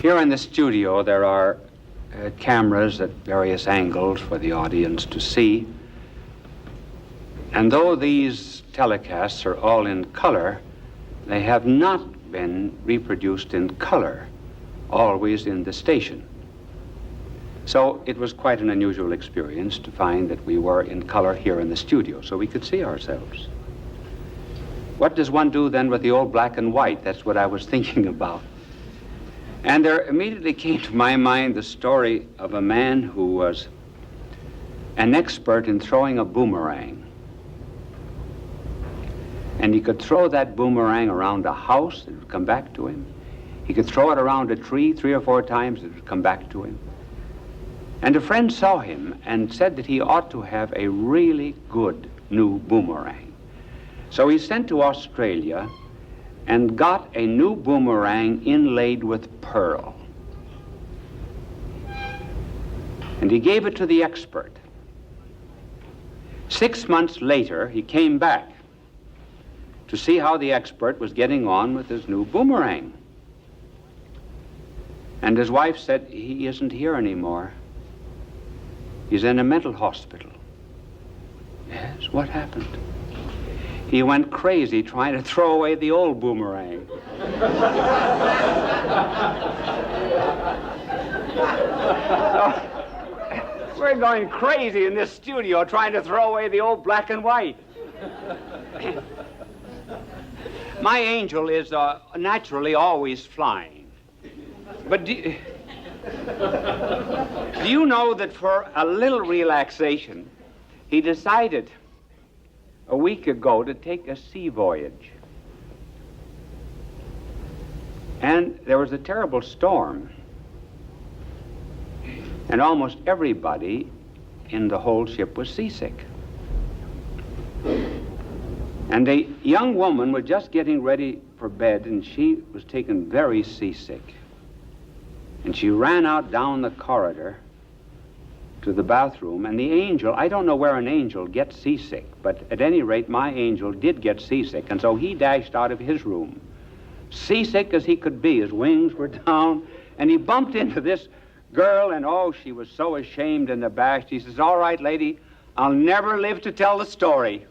Here in the studio, there are cameras at various angles for the audience to see. And though these telecasts are all in color, they have not been reproduced in color, always in the station. So it was quite an unusual experience to find that we were in color here in the studio, so we could see ourselves. What does one do then with the old black and white? That's what I was thinking about. And there immediately came to my mind the story of a man who was an expert in throwing a boomerang. And he could throw that boomerang around a house, it would come back to him. He could throw it around a tree 3 or 4 times, it would come back to him. And a friend saw him and said that he ought to have a really good new boomerang. So he sent to Australia and got a new boomerang inlaid with pearl. And he gave it to the expert. 6 months later, he came back to see how the expert was getting on with his new boomerang. And his wife said, "He isn't here anymore. He's in a mental hospital." Yes, what happened? He went crazy trying to throw away the old boomerang. So, we're going crazy in this studio trying to throw away the old black and white. My angel is naturally always flying. But do you know that for a little relaxation, he decided a week ago to take a sea voyage. And there was a terrible storm. And almost everybody in the whole ship was seasick. And a young woman was just getting ready for bed, and she was taken very seasick. And she ran out down the corridor to the bathroom, and the angel, I don't know where an angel gets seasick, but at any rate, my angel did get seasick, and so he dashed out of his room, seasick as he could be. His wings were down, and he bumped into this girl, and oh, she was so ashamed and abashed. He says, "All right, lady, I'll never live to tell the story."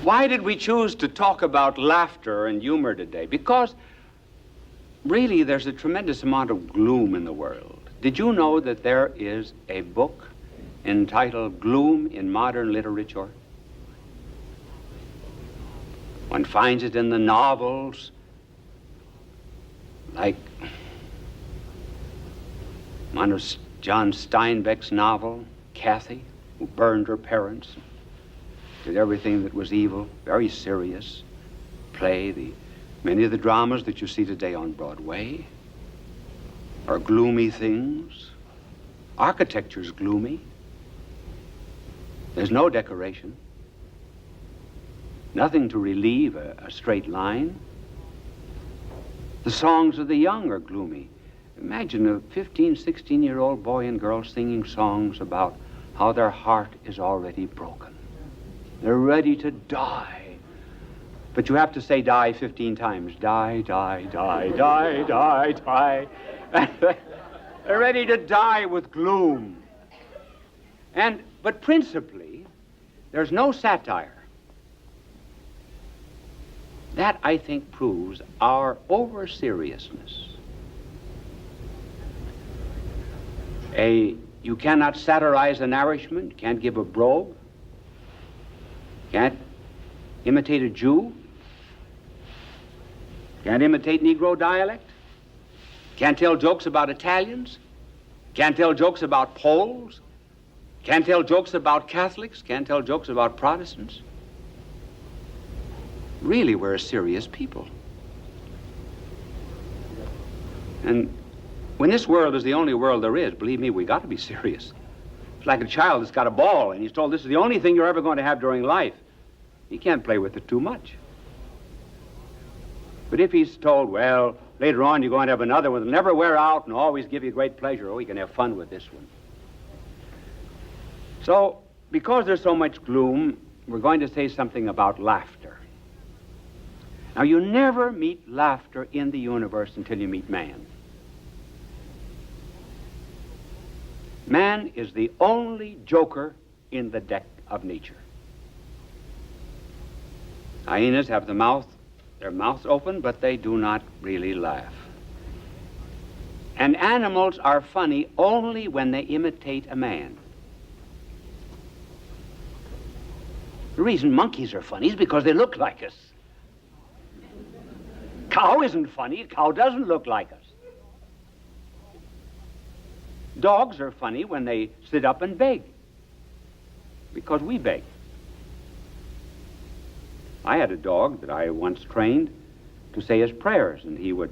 Why did we choose to talk about laughter and humor today? Because really there's a tremendous amount of gloom in the world. Did you know that there is a book entitled Gloom in Modern Literature? One finds it in the novels like one of John Steinbeck's novel, Kathy, who burned her parents, did everything that was evil, very serious play. Many of the dramas that you see today on Broadway are gloomy things. Architecture's gloomy. There's no decoration. Nothing to relieve a straight line. The songs of the young are gloomy. Imagine a 15, 16-year-old boy and girl singing songs about how their heart is already broken. They're ready to die. But you have to say die 15 times. Die, die, die, die, die, die. They're ready to die with gloom. But principally, there's no satire. That, I think, proves our over-seriousness. You cannot satirize an Irishman, can't give a brogue, can't imitate a Jew, can't imitate Negro dialect, can't tell jokes about Italians, can't tell jokes about Poles, can't tell jokes about Catholics, can't tell jokes about Protestants. Really, we're a serious people. And when this world is the only world there is, believe me, we got to be serious. It's like a child that's got a ball and he's told this is the only thing you're ever going to have during life. He can't play with it too much. But if he's told, well, later on you're going to have another one that'll never wear out and always give you great pleasure, oh, you can have fun with this one. So, because there's so much gloom, we're going to say something about laughter. Now, you never meet laughter in the universe until you meet man. Man is the only joker in the deck of nature. Hyenas have their mouths open, but they do not really laugh. And animals are funny only when they imitate a man. The reason monkeys are funny is because they look like us. Cow isn't funny. A cow doesn't look like us. Dogs are funny when they sit up and beg, because we beg. I had a dog that I once trained to say his prayers, and he would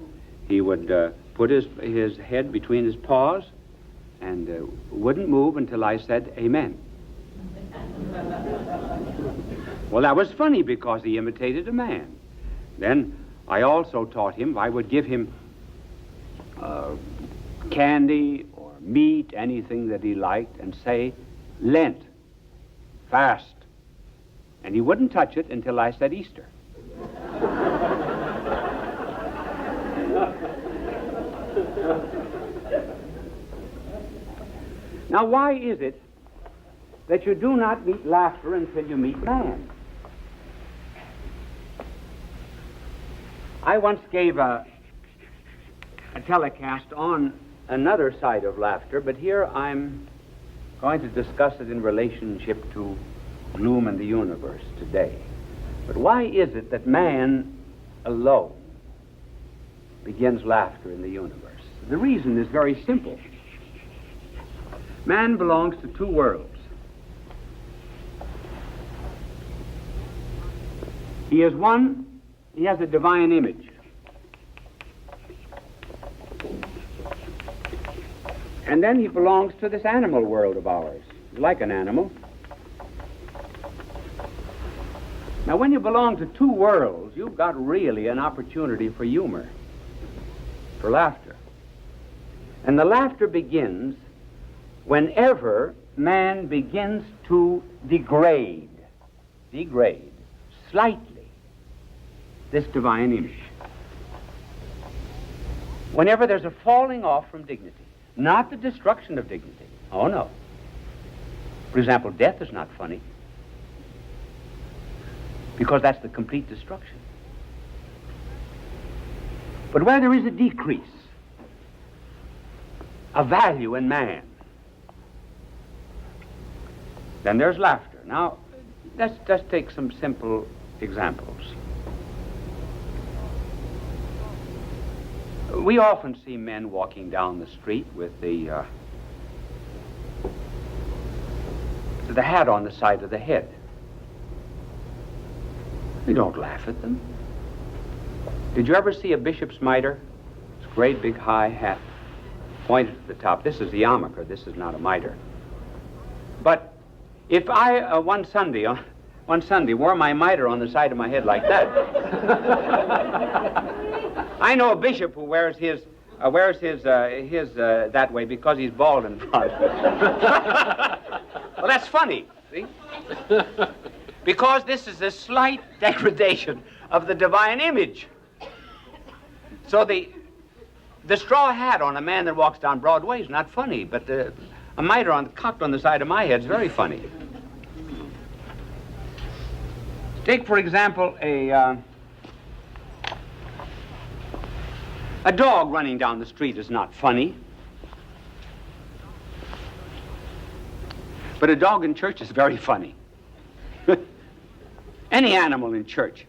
put his head between his paws and wouldn't move until I said amen. Well, that was funny because he imitated a man. Then I also taught him, I would give him candy or meat, anything that he liked, and say, Lent, fast. And he wouldn't touch it until I said Easter. Now, why is it that you do not meet laughter until you meet man? I once gave a telecast on another side of laughter, but here I'm going to discuss it in relationship to gloom in the universe today. But why is it that man alone begins laughter in the universe? The reason is very simple. Man belongs to two worlds. He has a divine image. And then he belongs to this animal world of ours. He's like an animal. Now, when you belong to two worlds, you've got really an opportunity for humor, for laughter. And the laughter begins whenever man begins to degrade slightly this divine image. Whenever there's a falling off from dignity, not the destruction of dignity. Oh, no. For example, death is not funny, because that's the complete destruction. But where there is a decrease of value in man, then there's laughter. Now, let's just take some simple examples. We often see men walking down the street with the hat on the side of the head. We don't laugh at them. Did you ever see a bishop's mitre? It's a great big high hat, pointed to the top. This is the yarmulke. This is not a mitre. But if I one Sunday wore my mitre on the side of my head like that, I know a bishop who wears his that way because he's bald in front. Well, that's funny, see? Because this is a slight degradation of the divine image. So the straw hat on a man that walks down Broadway is not funny, but a mitre cocked on the side of my head is very funny. Take, for example, a dog running down the street is not funny. But a dog in church is very funny. Any animal in church.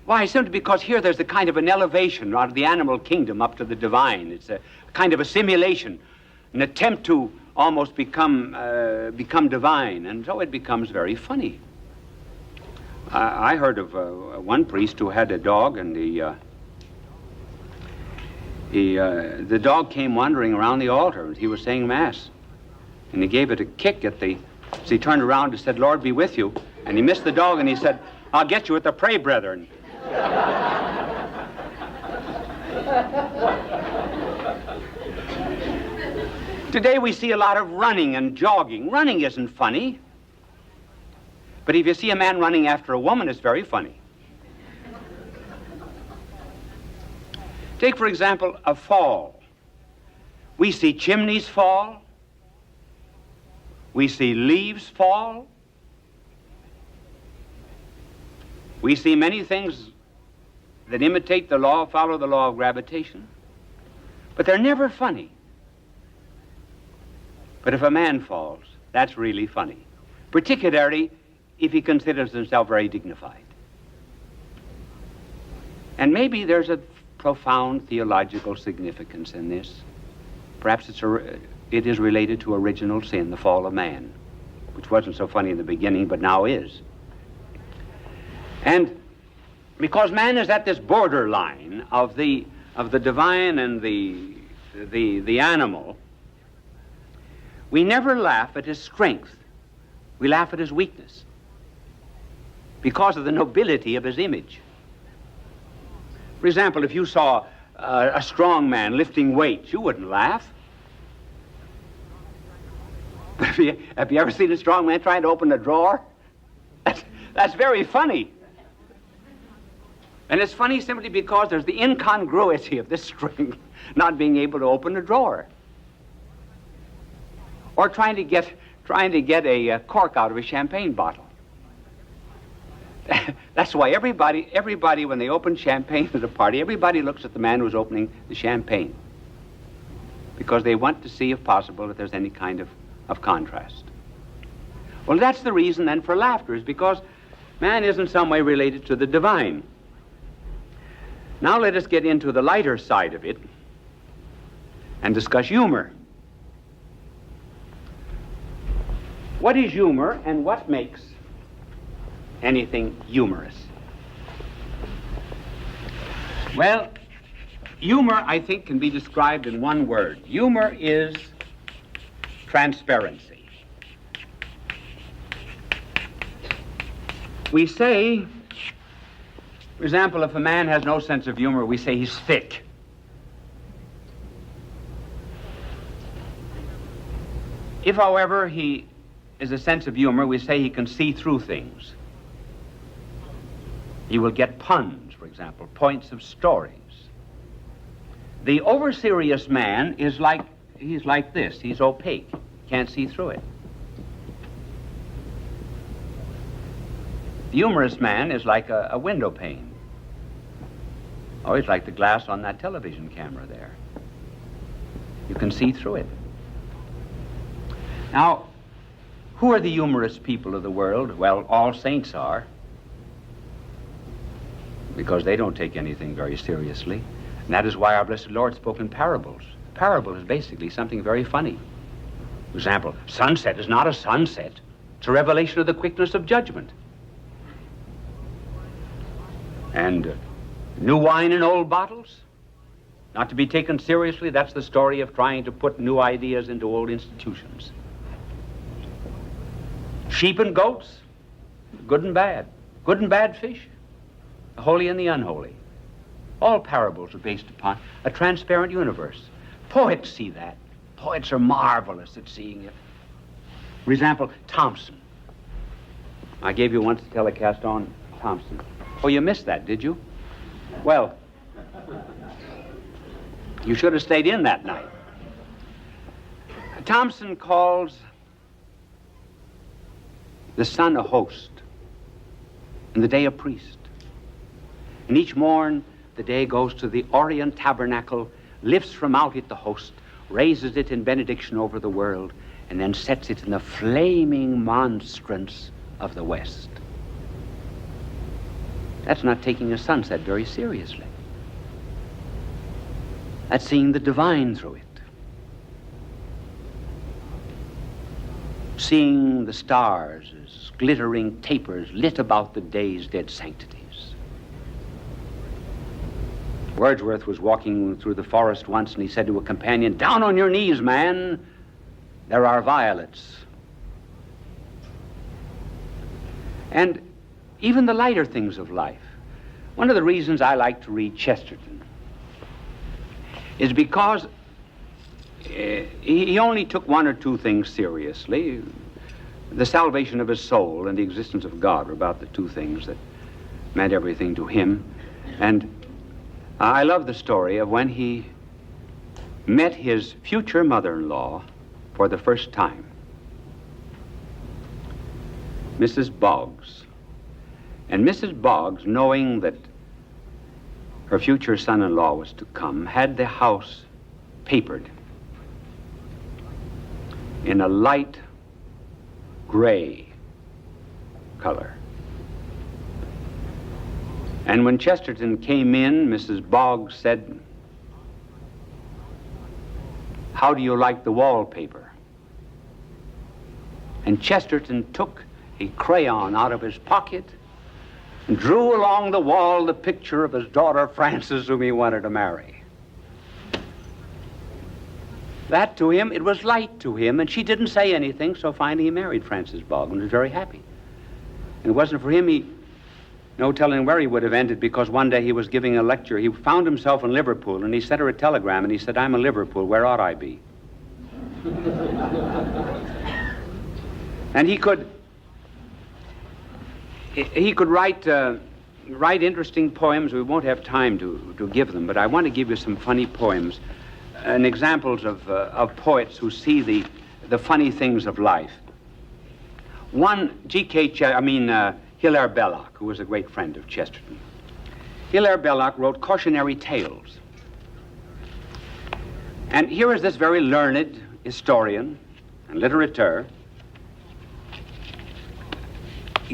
Why, simply because here there's a kind of an elevation out of the animal kingdom up to the divine. It's a kind of a simulation, an attempt to almost become divine, and so it becomes very funny. I heard of one priest who had a dog, and the dog came wandering around the altar as he was saying Mass, and he gave it a kick so he turned around and said, "Lord be with you," and he missed the dog, and he said, "I'll get you at the pray, brethren." Today we see a lot of running and jogging. Running isn't funny. But if you see a man running after a woman, it's very funny. Take, for example, a fall. We see chimneys fall. We see leaves fall. We see many things that imitate the law, follow the law of gravitation. But they're never funny. But if a man falls, that's really funny, particularly if he considers himself very dignified. And maybe there's a profound theological significance in this. Perhaps it is related to original sin, the fall of man, which wasn't so funny in the beginning, but now is. And because man is at this borderline of the divine and the animal, we never laugh at his strength. We laugh at his weakness because of the nobility of his image. For example, if you saw a strong man lifting weights, you wouldn't laugh. But have you ever seen a strong man trying to open a drawer? That's very funny. And it's funny simply because there's the incongruity of this string not being able to open a drawer. Or trying to get a cork out of a champagne bottle. That's why everybody, when they open champagne at a party, everybody looks at the man who's opening the champagne. Because they want to see, if possible, if there's any kind of contrast. Well, that's the reason then for laughter, is because man is in some way related to the divine. Now let us get into the lighter side of it and discuss humor. What is humor and what makes anything humorous? Well, humor, I think, can be described in one word. Humor is transparency. We say, for example, if a man has no sense of humor, we say he's thick. If, however, he is a sense of humor, we say he can see through things. He will get puns, for example, points of stories. The over-serious man is he's like this. He's opaque. Can't see through it. The humorous man is like a window pane. Oh, he's like the glass on that television camera there. You can see through it. Now, who are the humorous people of the world? Well, all saints are, because they don't take anything very seriously. And that is why our blessed Lord spoke in parables. Parable is basically something very funny. For example, sunset is not a sunset. It's a revelation of the quickness of judgment. And new wine in old bottles, not to be taken seriously. That's the story of trying to put new ideas into old institutions. Sheep and goats, good and bad fish, the holy and the unholy. All parables are based upon a transparent universe. Poets see that. Poets are marvelous at seeing it. For example, Thompson. I gave you once a telecast on Thompson. Oh, you missed that, did you? Well, you should have stayed in that night. Thompson calls the sun a host, and the day a priest. And each morn the day goes to the Orient tabernacle, lifts from out it the host, raises it in benediction over the world, and then sets it in the flaming monstrance of the west. That's not taking a sunset very seriously. That's seeing the divine through it. Seeing the stars as glittering tapers lit about the day's dead sanctities. Wordsworth was walking through the forest once, and he said to a companion, "Down on your knees, man. There are violets." And even the lighter things of life. One of the reasons I like to read Chesterton is because he only took one or two things seriously. The salvation of his soul and the existence of God were about the two things that meant everything to him. And I love the story of when he met his future mother-in-law for the first time, Mrs. Boggs. And Mrs. Boggs, knowing that her future son-in-law was to come, had the house papered in a light gray color. And when Chesterton came in, Mrs. Boggs said, "How do you like the wallpaper?" And Chesterton took a crayon out of his pocket and drew along the wall the picture of his daughter Frances, whom he wanted to marry. That to him, it was light to him, and she didn't say anything, so finally he married Frances Boggs and was very happy. And it wasn't for him, no telling where he would have ended, because one day he was giving a lecture. He found himself in Liverpool, and he sent her a telegram, and he said, "I'm in Liverpool, where ought I be?" And he could write interesting poems. We won't have time to give them, but I want to give you some funny poems and examples of poets who see the funny things of life. One, Hilaire Belloc, who was a great friend of Chesterton. Hilaire Belloc wrote cautionary tales. And here is this very learned historian and literateur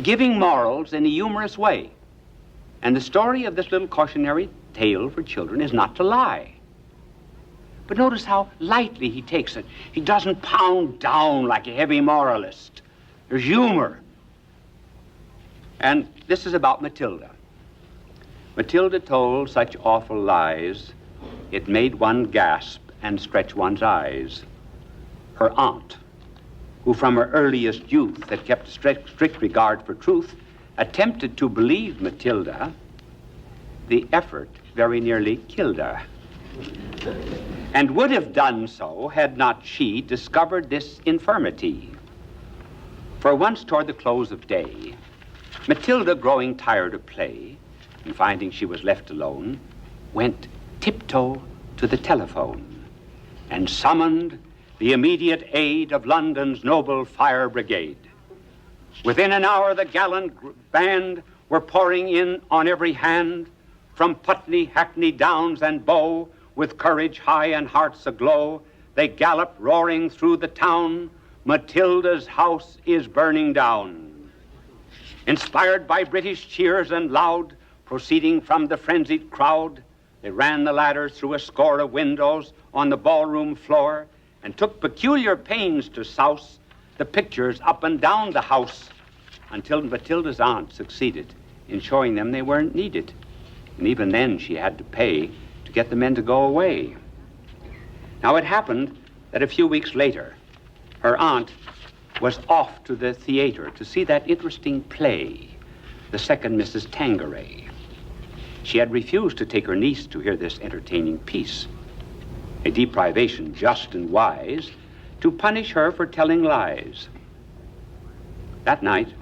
giving morals in a humorous way. And the story of this little cautionary tale for children is not to lie. But notice how lightly he takes it. He doesn't pound down like a heavy moralist. There's humor. And this is about Matilda. Matilda told such awful lies, it made one gasp and stretch one's eyes. Her aunt, who from her earliest youth had kept a strict regard for truth, attempted to believe Matilda. The effort very nearly killed her, and would have done so had not she discovered this infirmity. For once toward the close of day, Matilda, growing tired of play, and finding she was left alone, went tiptoe to the telephone and summoned the immediate aid of London's noble fire brigade. Within an hour, the gallant band were pouring in on every hand, from Putney, Hackney, Downs, and Bow, with courage high and hearts aglow, they galloped roaring through the town. Matilda's house is burning down. Inspired by British cheers and loud, proceeding from the frenzied crowd, they ran the ladders through a score of windows on the ballroom floor, and took peculiar pains to souse the pictures up and down the house, until Matilda's aunt succeeded in showing them they weren't needed. And even then she had to pay to get the men to go away. Now it happened that a few weeks later, her aunt was off to the theater to see that interesting play, The Second Mrs. Tanqueray. She had refused to take her niece to hear this entertaining piece, a deprivation just and wise, to punish her for telling lies. That night,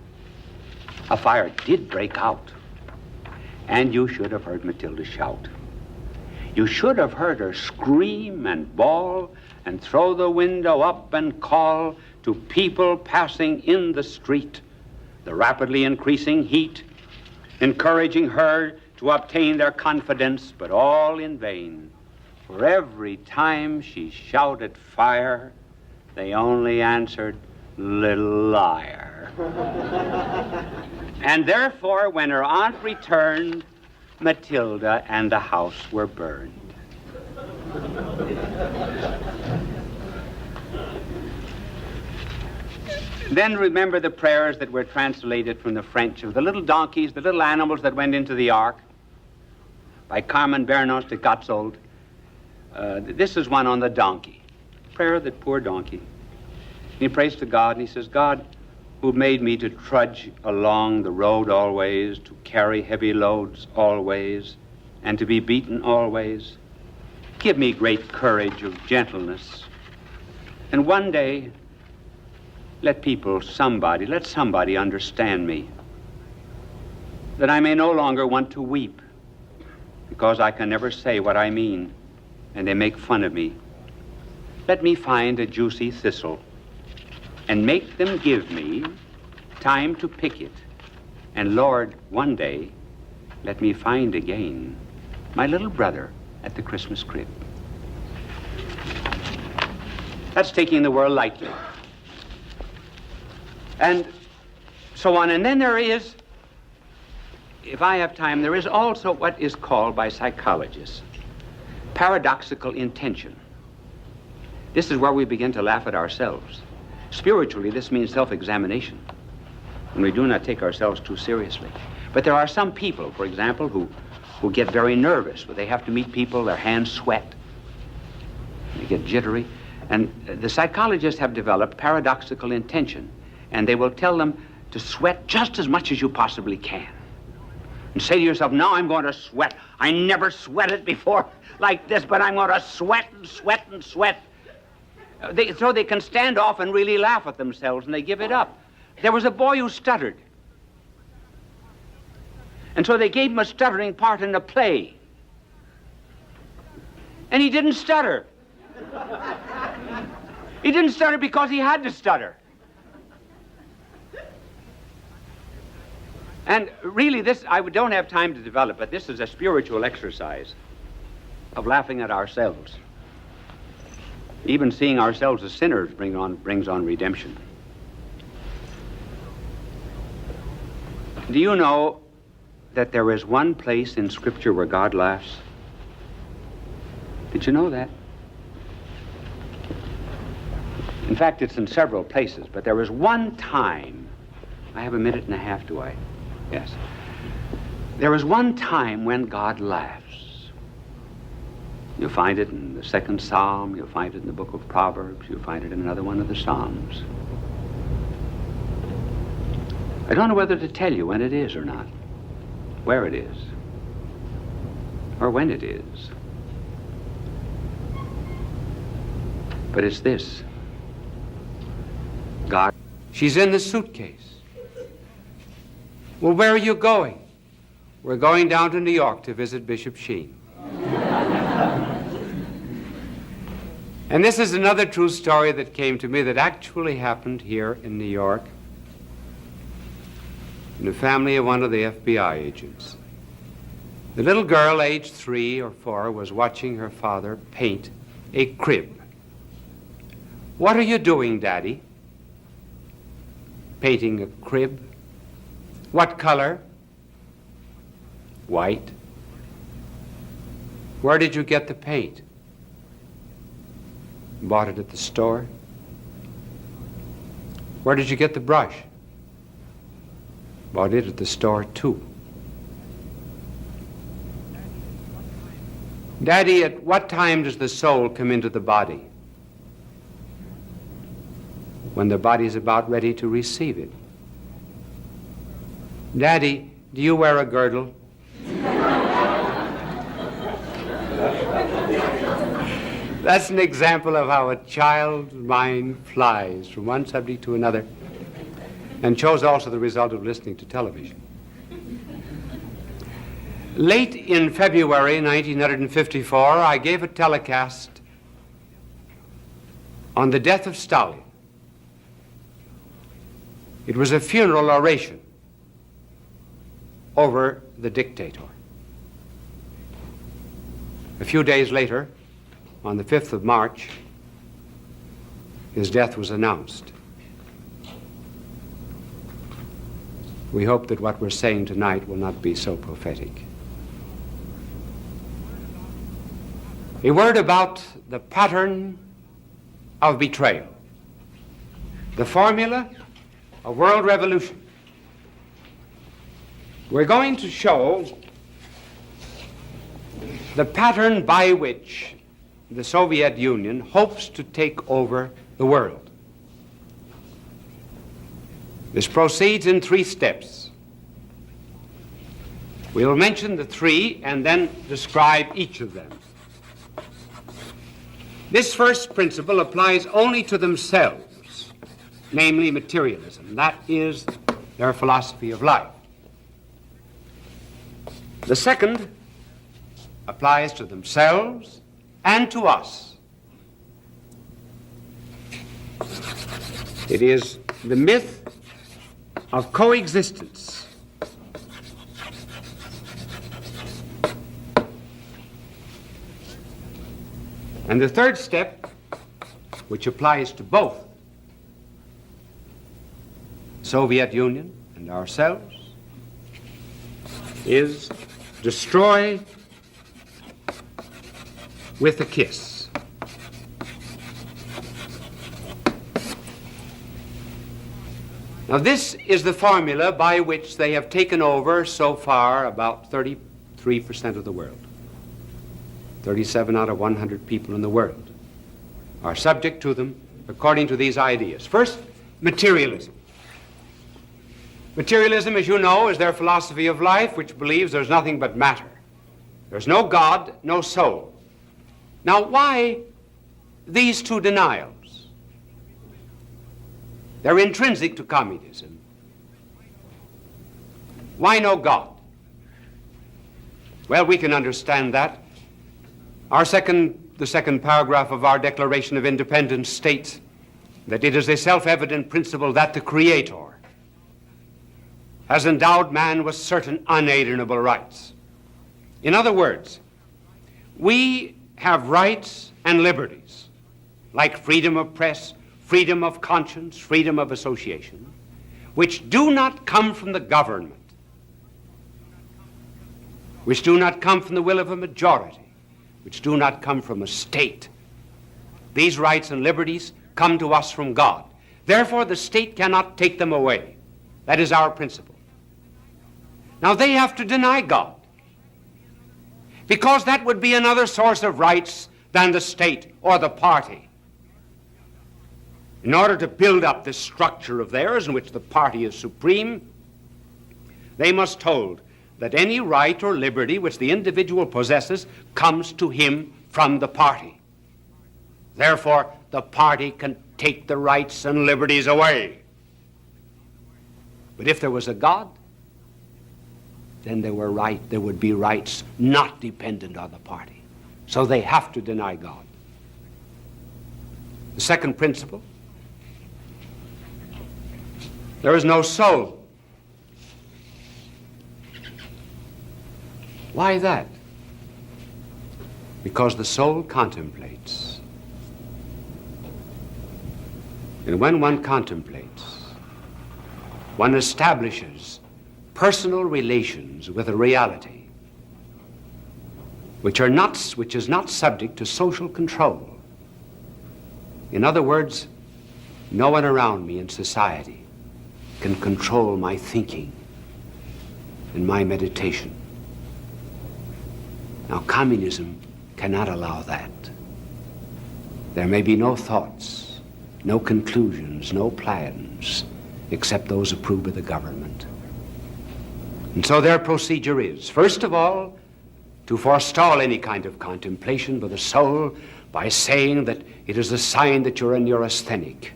a fire did break out, and you should have heard Matilda shout. You should have heard her scream and bawl and throw the window up and call to people passing in the street, the rapidly increasing heat, encouraging her to obtain their confidence, but all in vain. For every time she shouted fire, they only answered, "Little liar." And therefore, when her aunt returned, Matilda and the house were burned. Then remember the prayers that were translated from the French of the little donkeys, the little animals that went into the ark, by Carmen Bernos de Gotzold. This is one on the donkey. Prayer of that poor donkey. And he prays to God, and he says, "God, who made me to trudge along the road always, to carry heavy loads always, and to be beaten always, give me great courage of gentleness And one day, let somebody understand me, that I may no longer want to weep because I can never say what I mean and they make fun of me. Let me find a juicy thistle and make them give me time to pick it. And Lord, one day, let me find again my little brother at the Christmas crib. That's taking the world lightly. And so on. And then there is, if I have time, there is also what is called by psychologists paradoxical intention. This is where we begin to laugh at ourselves. Spiritually, this means self-examination, when we do not take ourselves too seriously. But there are some people, for example, who get very nervous when they have to meet people, their hands sweat, they get jittery. And the psychologists have developed paradoxical intention, and they will tell them to sweat just as much as you possibly can. And say to yourself, now I'm going to sweat. I never sweated before like this, but I'm going to sweat and sweat and sweat. So they can stand off and really laugh at themselves, and they give it up. There was a boy who stuttered. And so they gave him a stuttering part in a play. And he didn't stutter. He didn't stutter because he had to stutter. And really this, I don't have time to develop, but this is a spiritual exercise of laughing at ourselves. Even seeing ourselves as sinners brings on redemption. Do you know that there is one place in Scripture where God laughs? Did you know that? In fact, it's in several places, but there is one time, I have a minute and a half, do I? Yes. There is one time when God laughs. You'll find it in the 2nd Psalm, you'll find it in the book of Proverbs, you'll find it in another one of the Psalms. I don't know whether to tell you when it is or not, where it is, or when it is. But it's this. God. She's in the suitcase. Well, where are you going? We're going down to New York to visit Bishop Sheen. And this is another true story that came to me that actually happened here in New York in the family of one of the FBI agents. The little girl, aged 3 or 4, was watching her father paint a crib. What are you doing, Daddy? Painting a crib. What color? White. Where did you get the paint? Bought it at the store. Where did you get the brush? Bought it at the store too. Daddy, at what time does the soul come into the body? When the body's about ready to receive it. Daddy, do you wear a girdle? That's an example of how a child's mind flies from one subject to another, and shows also the result of listening to television. Late in February 1954, I gave a telecast on the death of Stalin. It was a funeral oration over the dictator. A few days later, on the 5th of March, his death was announced. We hope that what we're saying tonight will not be so prophetic. A word about the pattern of betrayal, the formula of world revolution. We're going to show the pattern by which the Soviet Union hopes to take over the world. This proceeds in 3 steps. We'll mention the 3 and then describe each of them. This first principle applies only to themselves, namely materialism. That is their philosophy of life. The second applies to themselves and to us. It is the myth of coexistence. And the third step, which applies to both Soviet Union and ourselves, is destroy with a kiss. Now, this is the formula by which they have taken over so far about 33% of the world. 37 out of 100 people in the world are subject to them according to these ideas. First, materialism. Materialism, as you know, is their philosophy of life, which believes there's nothing but matter. There's no God, no soul. Now, why these two denials? They're intrinsic to communism. Why no God? Well, we can understand that. The second paragraph of our Declaration of Independence states that it is a self-evident principle that the Creator has endowed man with certain unalienable rights. In other words, we have rights and liberties, like freedom of press, freedom of conscience, freedom of association, which do not come from the government, which do not come from the will of a majority, which do not come from a state. These rights and liberties come to us from God. Therefore, the state cannot take them away. That is our principle. Now, they have to deny God, because that would be another source of rights than the state or the party. In order to build up this structure of theirs in which the party is supreme, they must hold that any right or liberty which the individual possesses comes to him from the party. Therefore, the party can take the rights and liberties away. But if there was a God, then there would be rights not dependent on the party. So they have to deny God. The second principle, there is no soul. Why that? Because the soul contemplates. And when one contemplates, one establishes personal relations with a reality which is not subject to social control. In other words, no one around me in society can control my thinking and my meditation. Now, communism cannot allow that. There may be no thoughts, no conclusions, no plans, except those approved by the government. And so their procedure is, first of all, to forestall any kind of contemplation by the soul by saying that it is a sign that you're a neurasthenic.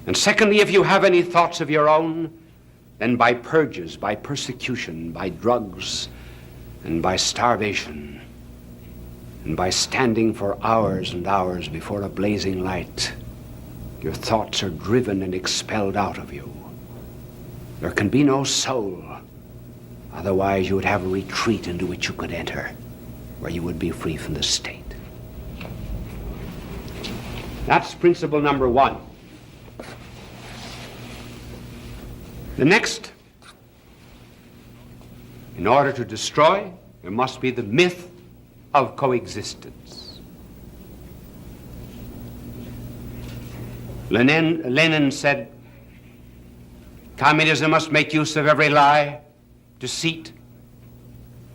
And secondly, if you have any thoughts of your own, then by purges, by persecution, by drugs, and by starvation, and by standing for hours and hours before a blazing light, your thoughts are driven and expelled out of you. There can be no soul. Otherwise, you would have a retreat into which you could enter, where you would be free from the state. That's principle number one. The next, in order to destroy, there must be the myth of coexistence. Lenin said, communism must make use of every lie, deceit,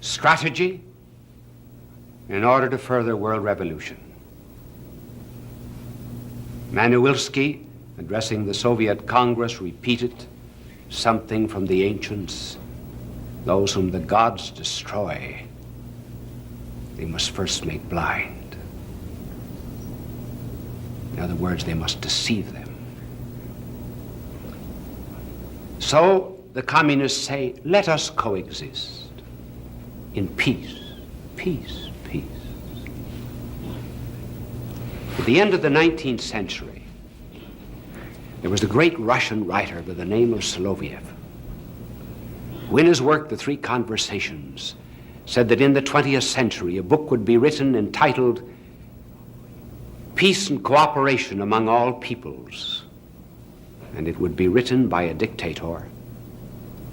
strategy, in order to further world revolution. Manuilsky, addressing the Soviet Congress, repeated something from the ancients: those whom the gods destroy, they must first make blind. In other words, they must deceive them. So the communists say, let us coexist in peace, peace, peace. At the end of the 19th century, there was the great Russian writer by the name of Soloviev, who in his work, The Three Conversations, said that in the 20th century a book would be written entitled Peace and Cooperation Among All Peoples, and it would be written by a dictator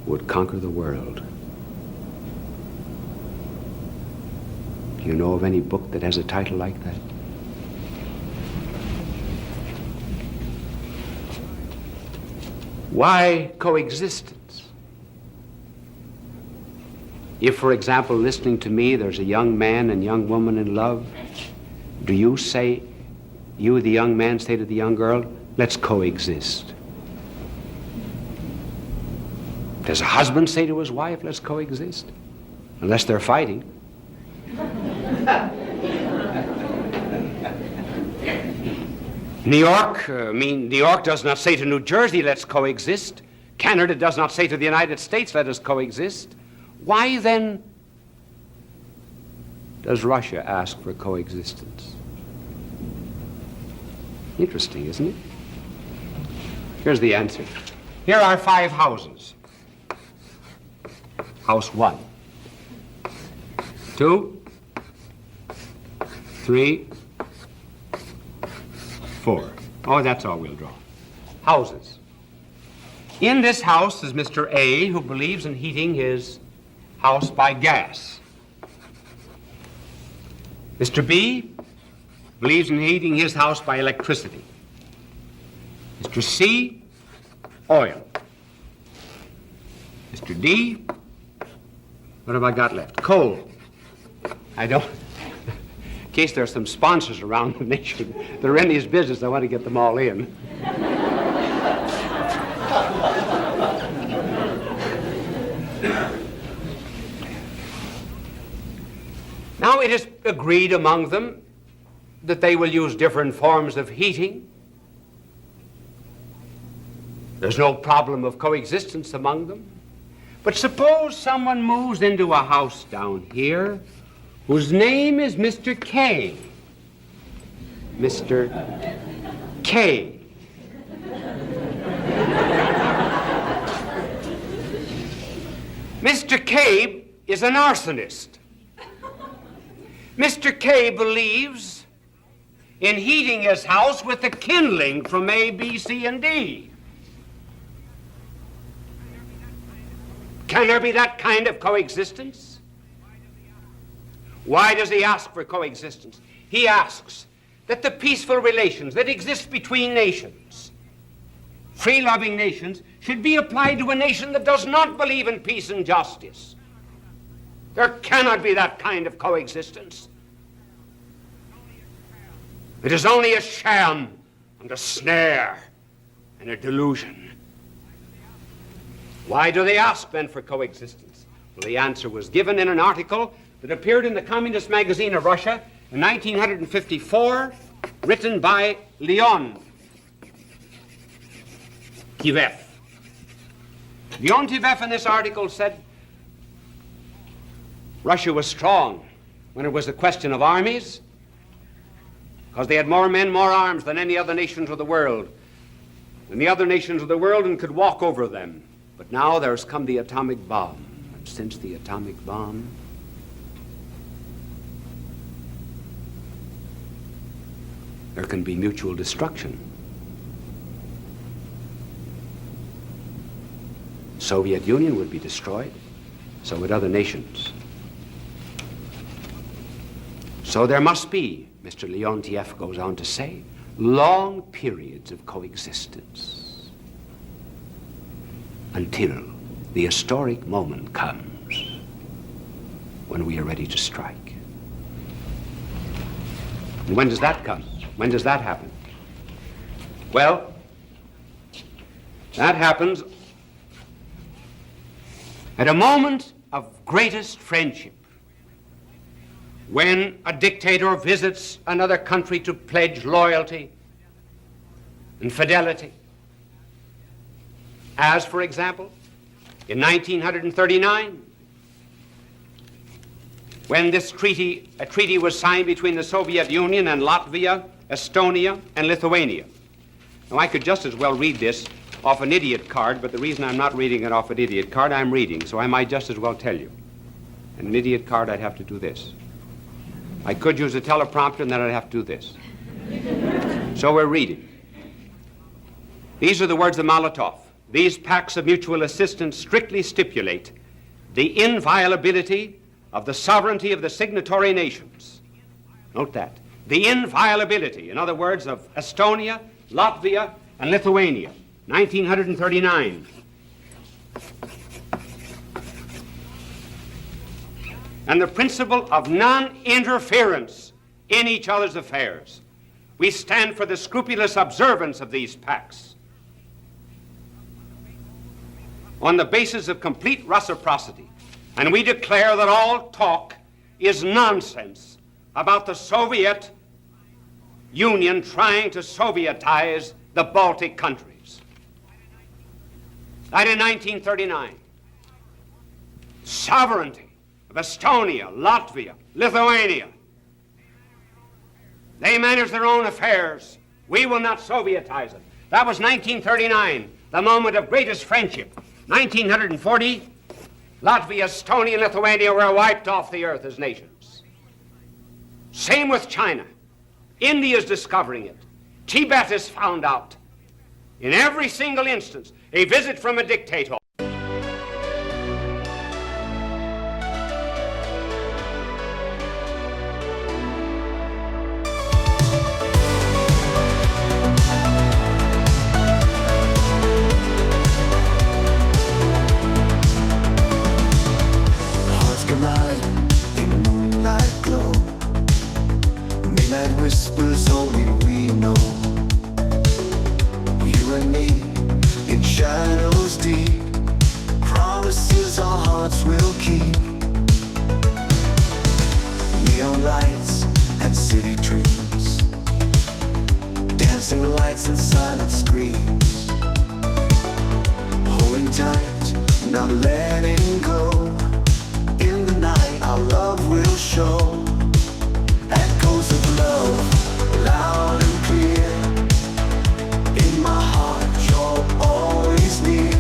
who would conquer the world. Do you know of any book that has a title like that? Why coexistence? If, for example, listening to me, there's a young man and young woman in love, do you say, you, the young man, say to the young girl, let's coexist? Does a husband say to his wife, let's coexist? Unless they're fighting. New York does not say to New Jersey, let's coexist. Canada does not say to the United States, let us coexist. Why then does Russia ask for coexistence? Interesting, isn't it? Here's the answer. Here are 5 houses. House 1, 2, 3, 4. Oh, that's all we'll draw. Houses. In this house is Mr. A, who believes in heating his house by gas. Mr. B believes in heating his house by electricity. Mr. C, oil. Mr. D, what have I got left? Coal. I don't, in case there are some sponsors around the nation that are in this business, I want to get them all in. Now it is agreed among them that they will use different forms of heating. There's no problem of coexistence among them. But suppose someone moves into a house down here whose name is Mr. K. Mr. K. Mr. K is an arsonist. Mr. K believes in heating his house with the kindling from A, B, C, and D. Can there be that kind of coexistence? Why does he ask for coexistence? He asks that the peaceful relations that exist between nations, free-loving nations, should be applied to a nation that does not believe in peace and justice. There cannot be that kind of coexistence. It is only a sham and a snare and a delusion. Why do they ask then for coexistence? Well, the answer was given in an article that appeared in the Communist magazine of Russia in 1954, written by Leon Tivev. Leon Tivev in this article said Russia was strong when it was a question of armies, because they had more men, more arms than any other nations of the world, and the other nations of the world, and could walk over them. But now there's come the atomic bomb, and since the atomic bomb, there can be mutual destruction. Soviet Union would be destroyed, so would other nations. So there must be, Mr. Leontiev goes on to say, long periods of coexistence until the historic moment comes when we are ready to strike. And when does that come? When does that happen? Well, that happens at a moment of greatest friendship, when a dictator visits another country to pledge loyalty and fidelity. As, for example, in 1939, when a treaty was signed between the Soviet Union and Latvia, Estonia, and Lithuania. Now, I could just as well read this off an idiot card, but the reason I'm not reading it off an idiot card, I'm reading, so I might just as well tell you. And an idiot card, I'd have to do this. I could use a teleprompter, and then I'd have to do this. So we're reading. These are the words of Molotov. These pacts of mutual assistance strictly stipulate the inviolability of the sovereignty of the signatory nations. Note that. The inviolability, in other words, of Estonia, Latvia, and Lithuania, 1939. And the principle of non-interference in each other's affairs. We stand for the scrupulous observance of these pacts on the basis of complete reciprocity. And we declare that all talk is nonsense about the Soviet Union trying to Sovietize the Baltic countries. That in 1939. Sovereignty of Estonia, Latvia, Lithuania. They manage their own affairs. We will not Sovietize it. That was 1939, the moment of greatest friendship. 1940, Latvia, Estonia, and Lithuania were wiped off the earth as nations. Same with China. India is discovering it. Tibet is found out. In every single instance, a visit from a dictator. Whispers only we know. You and me in shadows deep. Promises our hearts will keep. Neon lights and city dreams. Dancing lights and silent screams. Holding tight, not letting go. In the night our love will show. Echoes of love, loud and clear. In my heart, you're always near.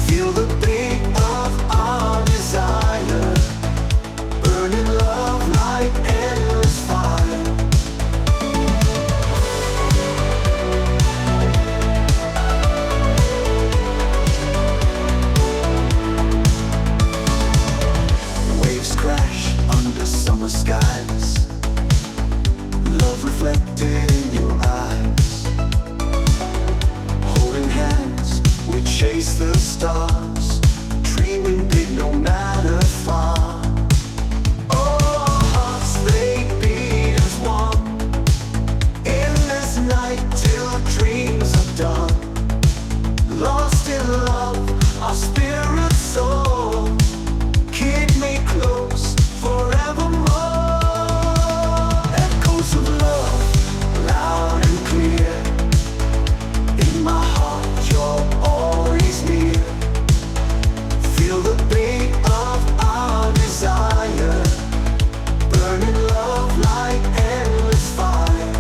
Feel the beat of our desire. Burning love like endless fire. Waves crash under summer skies. Love reflected in your eyes. Holding hands, we chase the stars. Dreaming big no matter far. Oh, our hearts, they beat as one. In this night till dreams are done. Lost in love, our spirits soar. Keep me close forevermore. Echoes of love, loud and clear. In my heart, you're always near. Feel the beat of our desire. Burning love like endless fire.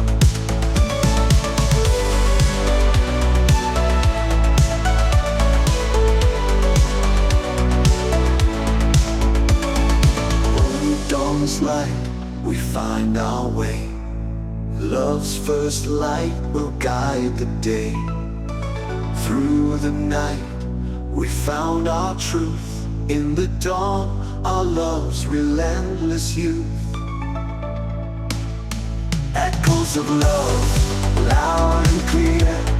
When dawn's light, we find our way. Love's first light will guide the day. Through the night, we found our truth. In the dawn, our love's relentless youth. Echoes of love, loud and clear.